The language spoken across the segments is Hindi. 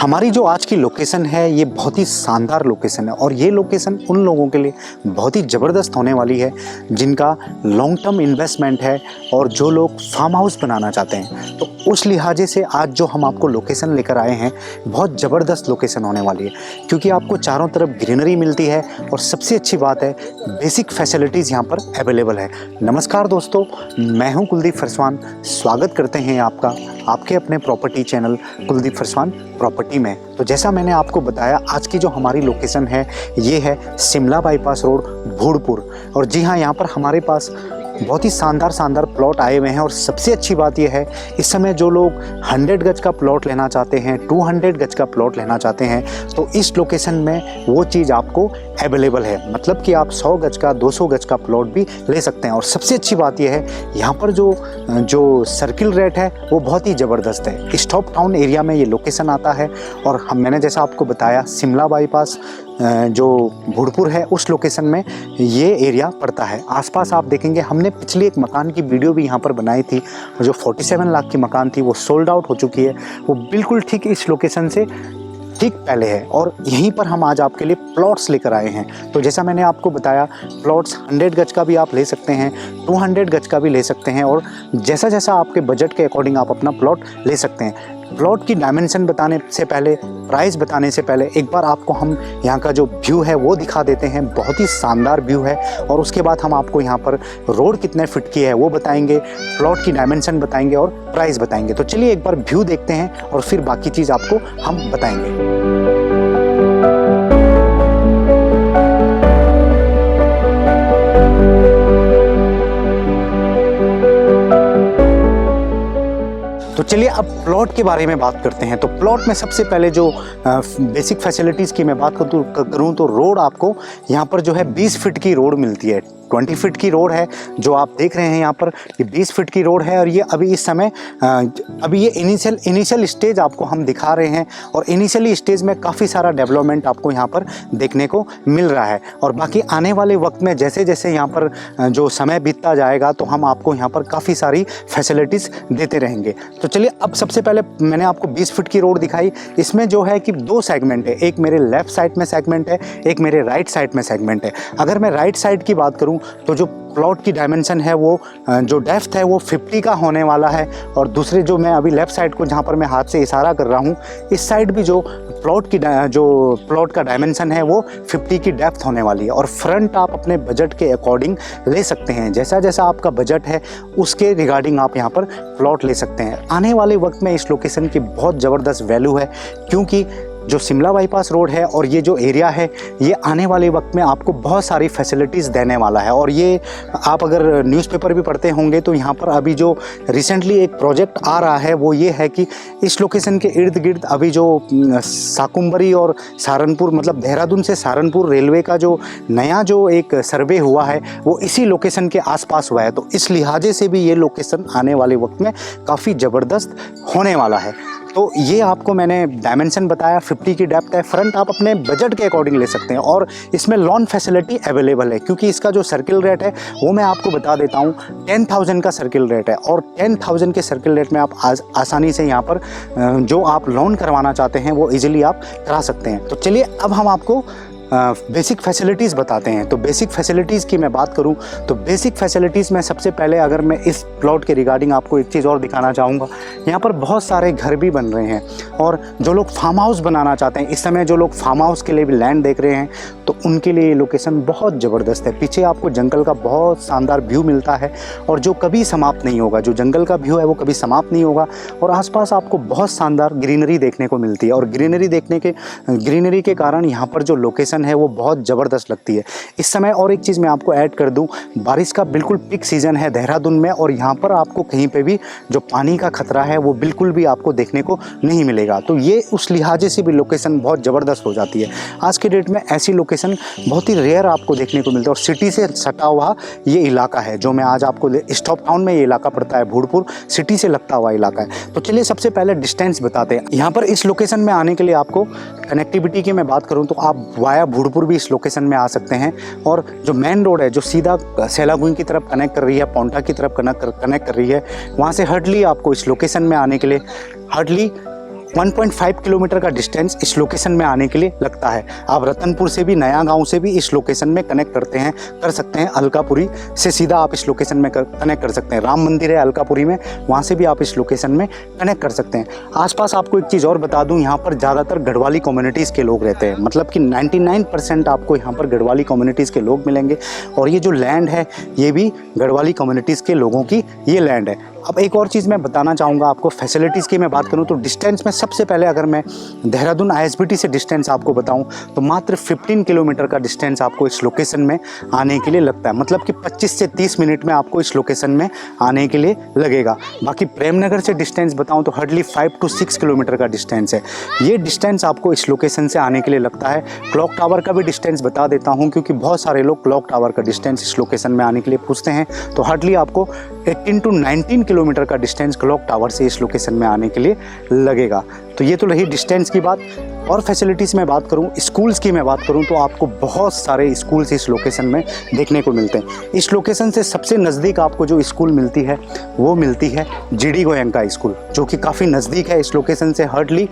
हमारी जो आज की लोकेशन है ये बहुत ही शानदार लोकेशन है और ये लोकेशन उन लोगों के लिए बहुत ही ज़बरदस्त होने वाली है जिनका लॉन्ग टर्म इन्वेस्टमेंट है और जो लोग फार्म हाउस बनाना चाहते हैं। तो उस लिहाजे से आज जो हम आपको लोकेशन लेकर आए हैं बहुत ज़बरदस्त लोकेशन होने वाली है, क्योंकि आपको चारों तरफ ग्रीनरी मिलती है और सबसे अच्छी बात है बेसिक फैसिलिटीज़ यहाँ पर अवेलेबल है। नमस्कार दोस्तों, मैं हूँ कुलदीप फरसवान। स्वागत करते हैं आपका आपके अपने property channel Kuldeep Pharswan property में। तो जैसा मैंने आपको बताया, आज की जो हमारी लोकेशन है ये है शिमला बाईपास रोड, भूड़पुर। और जी हाँ, यहाँ पर हमारे पास बहुत ही शानदार प्लॉट आए हुए हैं और सबसे अच्छी बात यह है इस समय जो लोग 100 गज का प्लॉट लेना चाहते हैं, 200 गज का प्लॉट लेना चाहते हैं, तो इस लोकेशन में वो चीज़ आपको अवेलेबल है। मतलब कि आप 100 गज का 200 गज का प्लॉट भी ले सकते हैं। और सबसे अच्छी बात यह है यहाँ पर जो सर्किल रेट है वो बहुत ही ज़बरदस्त है। स्टॉप टाउन एरिया में ये लोकेशन आता है और मैंने जैसा आपको बताया शिमला बाईपास जो भूड़पुर है उस लोकेशन में ये एरिया पड़ता है। आसपास आप देखेंगे, हमने पिछली एक मकान की वीडियो भी यहाँ पर बनाई थी, जो 47 लाख की मकान थी वो सोल्ड आउट हो चुकी है। वो बिल्कुल ठीक इस लोकेशन से ठीक पहले है और यहीं पर हम आज आपके लिए प्लॉट्स लेकर आए हैं। तो जैसा मैंने आपको बताया, प्लॉट्स 100 गज का भी आप ले सकते हैं, 200 गज का भी ले सकते हैं और जैसा जैसा आपके बजट के अकॉर्डिंग आप अपना प्लॉट ले सकते हैं। प्लॉट की डायमेंशन बताने से पहले, प्राइस बताने से पहले एक बार आपको हम यहाँ का जो व्यू है वो दिखा देते हैं। बहुत ही शानदार व्यू है और उसके बाद हम आपको यहाँ पर रोड कितने फिट की है वो बताएंगे, प्लॉट की डायमेंशन बताएंगे और प्राइस बताएंगे। तो चलिए एक बार व्यू देखते हैं और फिर बाकी चीज़ आपको हम बताएंगे। तो चलिए अब प्लॉट के बारे में बात करते हैं। तो प्लॉट में सबसे पहले जो बेसिक फैसिलिटीज़ की मैं बात करूँ तो रोड आपको यहाँ पर जो है 20 फीट की रोड मिलती है। 20 फीट की रोड है जो आप देख रहे हैं यहाँ पर, ये 20 फीट की रोड है और ये अभी इस समय अभी ये इनिशियल स्टेज आपको हम दिखा रहे हैं और इनिशियली स्टेज में काफ़ी सारा डेवलपमेंट आपको यहाँ पर देखने को मिल रहा है। और बाकी आने वाले वक्त में जैसे जैसे यहाँ पर जो समय बीतता जाएगा तो हम आपको यहाँ पर काफ़ी सारी फैसिलिटीज़ देते रहेंगे। तो चलिए अब सबसे पहले मैंने आपको 20 फीट की रोड दिखाई। इसमें जो है कि 2 सेगमेंट है, एक मेरे लेफ़्ट साइड में सेगमेंट है, एक मेरे राइट साइड में सेगमेंट है। अगर मैं राइट साइड की बात करूँ तो जो प्लॉट की डायमेंशन है वो जो डेप्थ है वो 50 का होने वाला है और दूसरे जो मैं अभी लेफ़्ट साइड को जहाँ पर मैं हाथ से इशारा कर रहा हूँ, इस साइड भी जो प्लॉट का डायमेंशन है वो 50 की डेप्थ होने वाली है। और फ्रंट आप अपने बजट के अकॉर्डिंग ले सकते हैं, जैसा जैसा आपका बजट है उसके रिगार्डिंग आप यहाँ पर प्लॉट ले सकते हैं। आने वाले वक्त में इस लोकेशन की बहुत ज़बरदस्त वैल्यू है, क्योंकि जो शिमला बाईपास रोड है और ये जो एरिया है ये आने वाले वक्त में आपको बहुत सारी फैसिलिटीज़ देने वाला है। और ये आप अगर न्यूज़पेपर भी पढ़ते होंगे तो यहाँ पर अभी जो रिसेंटली एक प्रोजेक्ट आ रहा है वो ये है कि इस लोकेशन के इर्द गिर्द अभी जो साकुम्बरी और सहारनपुर, मतलब देहरादून से सहारनपुर रेलवे का जो नया जो एक सर्वे हुआ है वो इसी लोकेशन के आसपास हुआ है। तो इस लिहाजे से भी ये लोकेशन आने वाले वक्त में काफ़ी ज़बरदस्त होने वाला है। तो ये आपको मैंने डायमेंशन बताया, 50 की डेप्थ है। फ्रंट आप अपने बजट के अकॉर्डिंग ले सकते हैं और इसमें लोन फैसिलिटी अवेलेबल है, क्योंकि इसका जो सर्किल रेट है वो मैं आपको बता देता हूँ, 10,000 का सर्किल रेट है। और 10,000 के सर्किल रेट में आप आसानी से यहाँ पर जो आप लोन करवाना चाहते हैं वो ईजिली आप करा सकते हैं। तो चलिए अब हम आपको बेसिक फैसिलिटीज़ बताते हैं। तो बेसिक फैसिलिटीज़ की मैं बात करूं तो बेसिक फैसिलिटीज़ में सबसे पहले अगर मैं इस प्लॉट के रिगार्डिंग आपको एक चीज़ और दिखाना चाहूँगा, यहाँ पर बहुत सारे घर भी बन रहे हैं और जो लोग फार्म हाउस बनाना चाहते हैं, इस समय जो लोग फार्म हाउस के लिए भी लैंड देख रहे हैं तो उनके लिए ये लोकेशन बहुत ज़बरदस्त है। पीछे आपको जंगल का बहुत शानदार व्यू मिलता है और जो कभी समाप्त नहीं होगा, जो जंगल का व्यू है वो कभी समाप्त नहीं होगा और आसपास आपको बहुत शानदार ग्रीनरी देखने को मिलती है। और ग्रीनरी के कारण यहाँ पर जो लोकेशन है वो बहुत ज़बरदस्त लगती है इस समय। और एक चीज़ मैं आपको ऐड कर दूं, बारिश का बिल्कुल पीक सीज़न है देहरादून में और यहाँ पर आपको कहीं पे भी जो पानी का खतरा है वो बिल्कुल भी आपको देखने को नहीं मिलेगा। तो ये उस लिहाजे से भी लोकेशन बहुत ज़बरदस्त हो जाती है। आज के डेट में ऐसी लोकेशन बहुत ही रेयर आपको देखने को मिलती है और सिटी से सटा हुआ ये इलाका है जो मैं आज आपको, स्टॉप टाउन में ये इलाका पड़ता है, भूड़पुर सिटी से लगता हुआ इलाका है। तो चलिए सबसे पहले डिस्टेंस बताते हैं। यहाँ पर इस लोकेशन में आने के लिए आपको कनेक्टिविटी की मैं बात करूँ तो आप वाया भूड़पुर भी इस लोकेशन में आ सकते हैं। और जो मेन रोड है जो सीधा सेलागुई की तरफ कनेक्ट कर रही है, पौंटा की तरफ कनेक्ट कर रही है, वहाँ से हार्डली आपको इस लोकेशन में आने के लिए हार्डली 1.5 किलोमीटर का डिस्टेंस इस लोकेशन में आने के लिए लगता है। आप रतनपुर से भी, नया गांव से भी इस लोकेशन में कनेक्ट कर सकते हैं। अलकापुरी से सीधा आप इस लोकेशन में कनेक्ट कर सकते हैं। राम मंदिर है अलकापुरी में, वहाँ से भी आप इस लोकेशन में कनेक्ट कर सकते हैं। आसपास आपको एक चीज़ और बता दूँ, यहाँ पर ज़्यादातर गढ़वाली कम्युनिटीज़ के लोग रहते हैं, मतलब कि 99% आपको यहाँ पर गढ़वाली कम्युनिटीज़ के लोग मिलेंगे। और ये जो लैंड है ये भी गढ़वाली कम्युनिटीज़ के लोगों की ये लैंड है। अब एक और चीज़ मैं बताना चाहूँगा आपको, फैसिलिटीज़ की मैं बात करूँ तो डिस्टेंस में सबसे पहले अगर मैं देहरादून ISBT से डिस्टेंस आपको बताऊँ तो मात्र 15 किलोमीटर का डिस्टेंस आपको इस लोकेशन में आने के लिए लगता है, मतलब कि 25 से 30 मिनट में आपको इस लोकेशन में आने के लिए लगेगा। बाकी प्रेमनगर से डिस्टेंस बताऊँ तो हार्डली 5 to 6 किलोमीटर का डिस्टेंस है। ये डिस्टेंस आपको इस लोकेशन से आने के लिए लगता है। क्लॉक टावर का भी डिस्टेंस बता देता हूँ, क्योंकि बहुत सारे लोग क्लॉक टावर का डिस्टेंस इस लोकेशन में आने के लिए पूछते हैं। तो हार्डली आपको 18 to 19 किलोमीटर का डिस्टेंस क्लॉक टावर से इस लोकेशन में आने के लिए लगेगा। तो ये तो रही डिस्टेंस की बात। और फैसिलिटीज़ में बात करूँ, स्कूल्स की मैं बात करूँ तो आपको बहुत सारे स्कूल्स इस लोकेशन में देखने को मिलते हैं। इस लोकेशन से सबसे नज़दीक आपको जो स्कूल मिलती है वो मिलती है GD गोयनका स्कूल, जो कि काफ़ी नज़दीक है। इस लोकेशन से हार्डली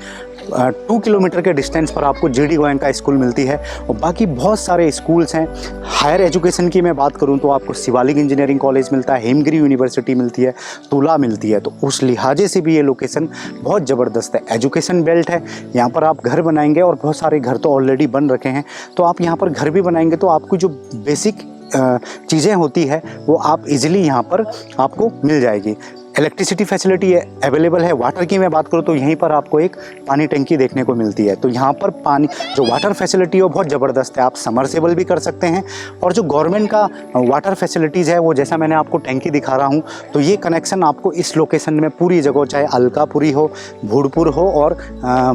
2 किलोमीटर के डिस्टेंस पर आपको GD गोयनका स्कूल मिलती है। और बाकी बहुत सारे स्कूल्स हैं। हायर एजुकेशन की मैं बात करूं तो आपको शिवालिक इंजीनियरिंग कॉलेज मिलता है, हेमगिरी यूनिवर्सिटी मिलती है, तुला मिलती है। तो उस लिहाजे से भी ये लोकेशन बहुत ज़बरदस्त है। एजुकेशन बेल्ट है, यहाँ पर आप घर बनाएंगे और बहुत सारे घर तो ऑलरेडी बन रखे हैं, तो आप यहाँ पर घर भी बनाएंगे तो आपको जो बेसिक चीज़ें होती है वो आप इजीली यहाँ पर आपको मिल जाएगी। इलेक्ट्रिसिटी फैसिलिटी अवेलेबल है। वाटर की मैं बात करूँ तो यहीं पर आपको एक पानी टंकी देखने को मिलती है। तो यहाँ पर पानी जो वाटर फैसिलिटी है वो बहुत ज़बरदस्त है। आप समरसेबल भी कर सकते हैं। और जो गवर्नमेंट का वाटर फैसिलिटीज़ है वो जैसा मैंने आपको टंकी दिखा रहा हूँ, तो ये कनेक्शन आपको इस लोकेशन में पूरी जगह, चाहे अलकापुरी हो, भूड़पुर हो और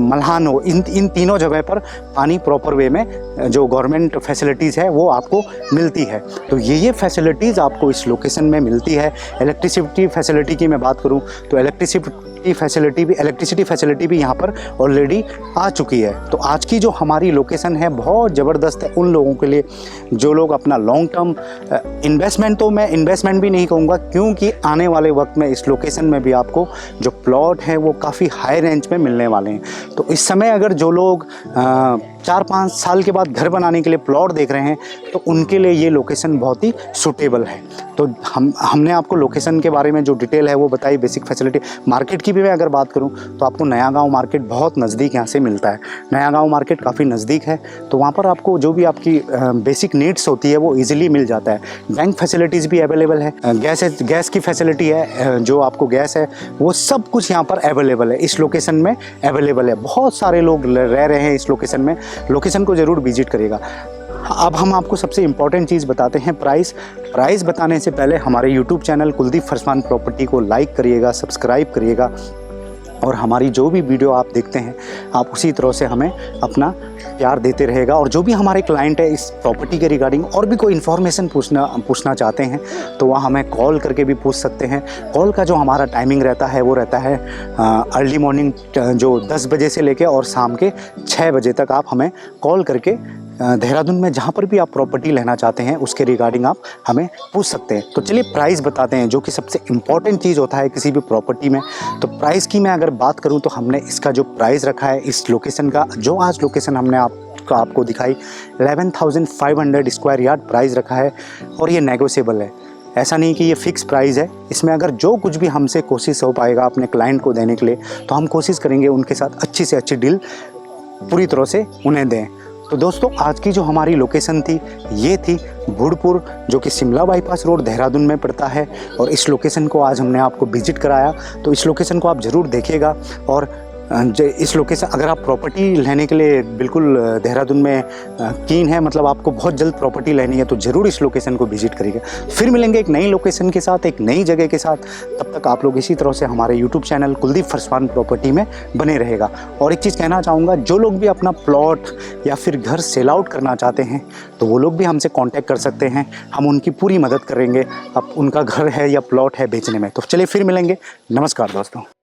मल्हान हो, इन तीनों जगह पर पानी प्रॉपर वे में जो गवर्नमेंट फैसिलिटीज़ है वो आपको मिलती है। तो ये फैसिलिटीज़ आपको इस लोकेशन में मिलती है। इलेक्ट्रिसिटी फैसिलिटी की मैं बात करूं तो इलेक्ट्रिसिटी फैसिलिटी भी यहाँ पर ऑलरेडी आ चुकी है। तो आज की जो हमारी लोकेशन है बहुत ज़बरदस्त है उन लोगों के लिए जो लोग अपना लॉन्ग टर्म इन्वेस्टमेंट, तो मैं इन्वेस्टमेंट भी नहीं कहूँगा, क्योंकि आने वाले वक्त में इस लोकेशन में भी आपको जो प्लॉट है वो काफ़ी हाई रेंज में मिलने वाले हैं। तो इस समय अगर जो लोग 4-5 साल के बाद घर बनाने के लिए प्लॉट देख रहे हैं तो उनके लिए ये लोकेशन बहुत ही सूटेबल है। तो हमने आपको लोकेशन के बारे में जो डिटेल है वो बताई, बेसिक फैसिलिटी। मार्केट की भी मैं अगर बात करूं तो आपको नया गांव मार्केट बहुत नज़दीक यहाँ से मिलता है। नया गांव मार्केट काफ़ी नज़दीक है, तो वहाँ पर आपको जो भी आपकी बेसिक नीड्स होती है वो ईजिली मिल जाता है। बैंक फैसिलिटीज़ भी अवेलेबल है। गैस की फैसिलिटी है, जो आपको गैस है वो सब कुछ यहाँ पर अवेलेबल है, इस लोकेशन में अवेलेबल है। बहुत सारे लोग रह रहे हैं इस लोकेशन में। लोकेशन को ज़रूर विजिट करिएगा। अब हम आपको सबसे इम्पॉर्टेंट चीज़ बताते हैं, प्राइस बताने से पहले हमारे YouTube channel Kuldeep farsan property को लाइक करिएगा, सब्सक्राइब करिएगा, और हमारी जो भी वीडियो आप देखते हैं आप उसी तरह से हमें अपना प्यार देते रहेगा। और जो भी हमारे क्लाइंट है इस प्रॉपर्टी के रिगार्डिंग और भी कोई इन्फॉर्मेशन पूछना चाहते हैं तो वह हमें कॉल करके भी पूछ सकते हैं। कॉल का जो हमारा टाइमिंग रहता है वो रहता है अर्ली मॉर्निंग जो 10 बजे से लेके और शाम के 6 बजे तक आप हमें कॉल करके देहरादून में जहाँ पर भी आप प्रॉपर्टी लेना चाहते हैं उसके रिगार्डिंग आप हमें पूछ सकते हैं। तो चलिए प्राइस बताते हैं, जो कि सबसे इम्पॉर्टेंट चीज़ होता है किसी भी प्रॉपर्टी में। तो प्राइस की मैं अगर बात करूं तो हमने इसका जो प्राइस रखा है इस लोकेशन का, जो आज लोकेशन हमने आपको दिखाई, 11,500 स्क्वायर यार्ड प्राइस रखा है। और ये नेगोशिएबल है, ऐसा नहीं कि ये फिक्स प्राइस है। इसमें अगर जो कुछ भी हमसे कोशिश हो पाएगा अपने क्लाइंट को देने के लिए तो हम कोशिश करेंगे उनके साथ अच्छी से अच्छी डील पूरी तरह से उन्हें दें। तो दोस्तों आज की जो हमारी लोकेशन थी ये थी भूड़पुर, जो कि शिमला बाईपास रोड देहरादून में पड़ता है। और इस लोकेशन को आज हमने आपको विजिट कराया, तो इस लोकेशन को आप ज़रूर देखिएगा। और इस लोकेशन अगर आप प्रॉपर्टी लेने के लिए बिल्कुल देहरादून में कीन है, मतलब आपको बहुत जल्द प्रॉपर्टी लेनी है, तो ज़रूर इस लोकेशन को विजिट करिएगा। फिर मिलेंगे एक नई लोकेशन के साथ, एक नई जगह के साथ। तब तक आप लोग इसी तरह से हमारे YouTube channel Kuldeep farsan property में बने रहेगा। और एक चीज़ कहना चाहूँगा, जो लोग भी अपना प्लॉट या फिर घर सेल आउट करना चाहते हैं तो वो लोग भी हमसे कॉन्टैक्ट कर सकते हैं, हम उनकी पूरी मदद करेंगे अब उनका घर है या प्लॉट है बेचने में। तो चलिए फिर मिलेंगे। नमस्कार दोस्तों।